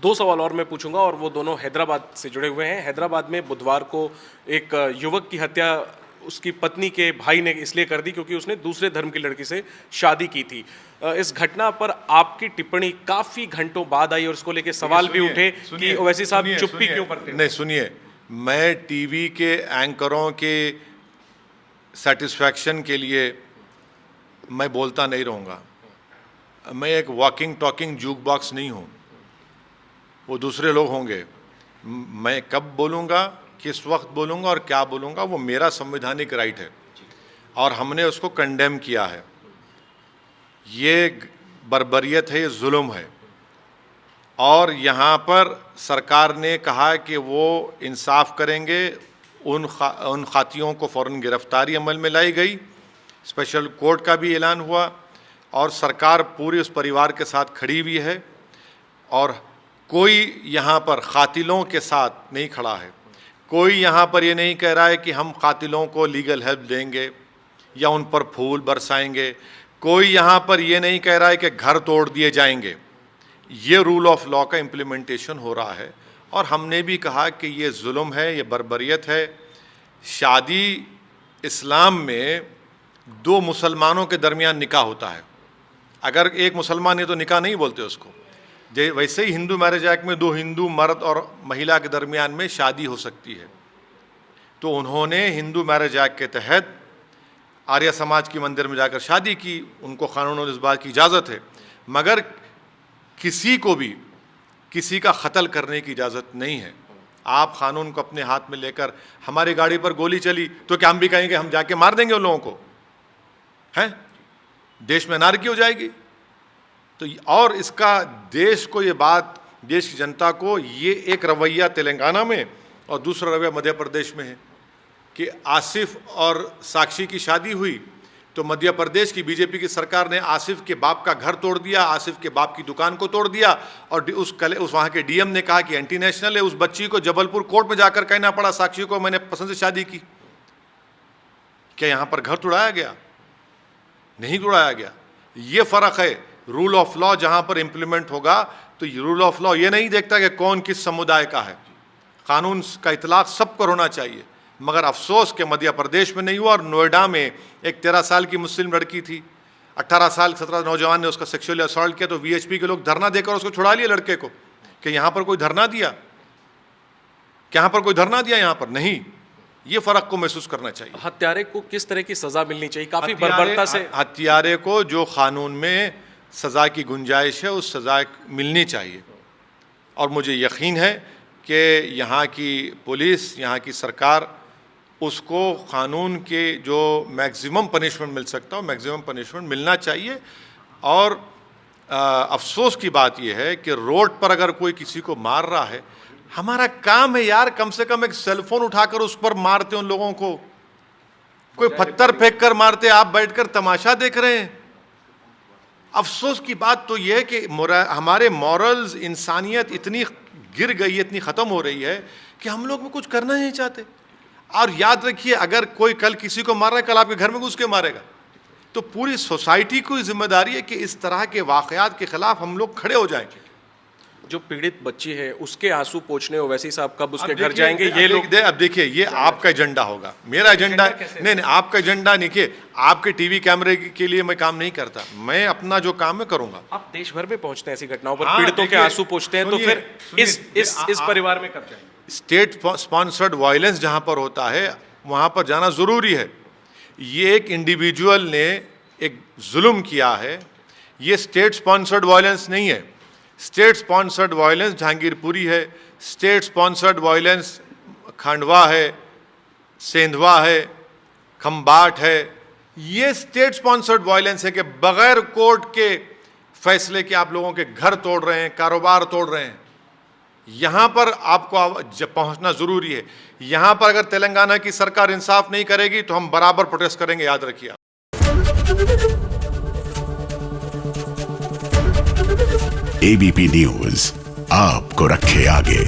दो सवाल और मैं पूछूंगा और वो दोनों हैदराबाद से जुड़े हुए हैं। हैदराबाद में बुधवार को एक युवक की हत्या उसकी पत्नी के भाई ने इसलिए कर दी क्योंकि उसने दूसरे धर्म की लड़की से शादी की थी। इस घटना पर आपकी टिप्पणी काफी घंटों बाद आई और उसको लेके सवाल भी उठे कि ओवैसी साहब चुप्पी क्यों करते हैं? नहीं, सुनिए, मैं टीवी के एंकरों के सेटिस्फैक्शन के लिए मैं बोलता नहीं रहूँगा। मैं एक वॉकिंग टॉकिंग जूक बॉक्स नहीं हूँ, वो दूसरे लोग होंगे। मैं कब बोलूँगा, किस वक्त बोलूँगा और क्या बोलूँगा, वो मेरा संवैधानिक राइट है और हमने उसको कंडेम किया है। ये बर्बरियत है, ये जुल्म है और यहाँ पर सरकार ने कहा कि वो इंसाफ करेंगे। उन खातियों को फ़ौरन गिरफ्तारी अमल में लाई गई, स्पेशल कोर्ट का भी ऐलान हुआ और सरकार पूरी उस परिवार के साथ खड़ी हुई है और कोई यहाँ पर कातिलों के साथ नहीं खड़ा है। कोई यहाँ पर ये नहीं कह रहा है कि हम कातिलों को लीगल हेल्प देंगे या उन पर फूल बरसाएंगे। कोई यहाँ पर ये नहीं कह रहा है कि घर तोड़ दिए जाएंगे। ये रूल ऑफ लॉ का इम्प्लीमेंटेशन हो रहा है और हमने भी कहा कि ये जुल्म है, ये बर्बरियत है। शादी इस्लाम में दो मुसलमानों के दरमियान निकाह होता है। अगर एक मुसलमान है तो निकाह नहीं बोलते उसको। वैसे ही हिंदू मैरिज एक्ट में दो हिंदू मर्द और महिला के दरमियान में शादी हो सकती है। तो उन्होंने हिंदू मैरिज एक्ट के तहत आर्य समाज की मंदिर में जाकर शादी की, उनको कानून इस बात की इजाज़त है, मगर किसी को भी किसी का कत्ल करने की इजाज़त नहीं है। आप कानून को अपने हाथ में लेकर, हमारी गाड़ी पर गोली चली तो क्या हम भी कहेंगे हम जाके मार देंगे उन लोगों को? हैं, देश में अनार्की हो जाएगी। तो और इसका देश को ये बात, देश की जनता को ये एक रवैया तेलंगाना में और दूसरा रवैया मध्य प्रदेश में है कि आसिफ और साक्षी की शादी हुई तो मध्य प्रदेश की बीजेपी की सरकार ने आसिफ के बाप का घर तोड़ दिया, आसिफ के बाप की दुकान को तोड़ दिया और उस वहाँ के डीएम ने कहा कि एंटी नेशनल है। उस बच्ची को जबलपुर कोर्ट में जाकर कहना पड़ा साक्षी को मैंने पसंद से शादी की। क्या यहाँ पर घर तोड़ाया गया? नहीं तोड़ाया गया। ये फ़र्क है। रूल ऑफ लॉ जहाँ पर इम्प्लीमेंट होगा तो रूल ऑफ लॉ ये नहीं देखता कि कौन किस समुदाय का है। कानून का इतलाक़ सब पर होना चाहिए, मगर अफसोस के मध्य प्रदेश में नहीं हुआ। और नोएडा में एक 13 साल की मुस्लिम लड़की थी, 18 साल 17 नौजवान ने उसका सेक्सुअली असॉल्ट किया तो वीएचपी के लोग धरना देकर उसको छुड़ा लिया लड़के को। कि यहाँ पर कोई धरना दिया? क्या यहाँ पर कोई धरना दिया? यहाँ पर नहीं। ये फ़र्क को महसूस करना चाहिए। हत्यारे को किस तरह की सज़ा मिलनी चाहिए? काफ़ी बर्बरता से हत्यारे को जो कानून में सज़ा की गुंजाइश है उस सज़ा मिलनी चाहिए और मुझे यकीन है कि यहाँ की पुलिस, यहाँ की सरकार उसको कानून के जो मैक्सिमम पनिशमेंट मिल सकता हो मैक्सिमम पनिशमेंट मिलना चाहिए। और अफसोस की बात यह है कि रोड पर अगर कोई किसी को मार रहा है, हमारा काम है यार कम से कम एक सेलफोन उठाकर उस पर मारते उन लोगों को। कोई पत्थर फेंक कर मारते, आप बैठकर तमाशा देख रहे हैं। अफसोस की बात तो यह है कि हमारे मॉरल्स, इंसानियत इतनी गिर गई, इतनी ख़त्म हो रही है कि हम लोग में कुछ करना नहीं चाहते। और याद रखिए, अगर कोई कल किसी को मार रहा है, कल आपके घर में घुस के मारेगा। तो पूरी सोसाइटी की जिम्मेदारी है कि इस तरह के वाक़यात के खिलाफ हम लोग खड़े हो जाएं। जो पीड़ित बच्ची है उसके आंसू पोंछने ओवैसी साहब कब उसके घर जाएंगे? ये लोग अब देखिए, ये आपका एजेंडा होगा, मेरा एजेंडा नहीं, आपका एजेंडा नहीं। आपके टीवी कैमरे के लिए मैं काम नहीं करता, मैं अपना जो काम है करूंगा। आप देश भर में पहुंचते हैं ऐसी घटनाओं पर, पीड़ितों के आंसू पोंछते हैं, तो फिर इस परिवार में कब जाएंगे? स्टेट स्पॉन्सर्ड वायलेंस जहां पर होता है वहां पर जाना ज़रूरी है। ये एक इंडिविजुअल ने एक जुल्म किया है, ये स्टेट स्पॉन्सर्ड वायलेंस नहीं है। स्टेट स्पॉन्सर्ड वायलेंस जहांगीरपुरी है, स्टेट स्पॉन्सर्ड वायलेंस खंडवा है, सेंधवा है, खम्बाट है। ये स्टेट स्पॉन्सर्ड वायलेंस है कि बगैर कोर्ट के फैसले के आप लोगों के घर तोड़ रहे हैं, कारोबार तोड़ रहे हैं। यहाँ पर आपको पहुँचना ज़रूरी है। यहाँ पर अगर तेलंगाना की सरकार इंसाफ नहीं करेगी तो हम बराबर प्रोटेस्ट करेंगे, याद रखिए। एबीपी न्यूज़ आपको रखे आगे।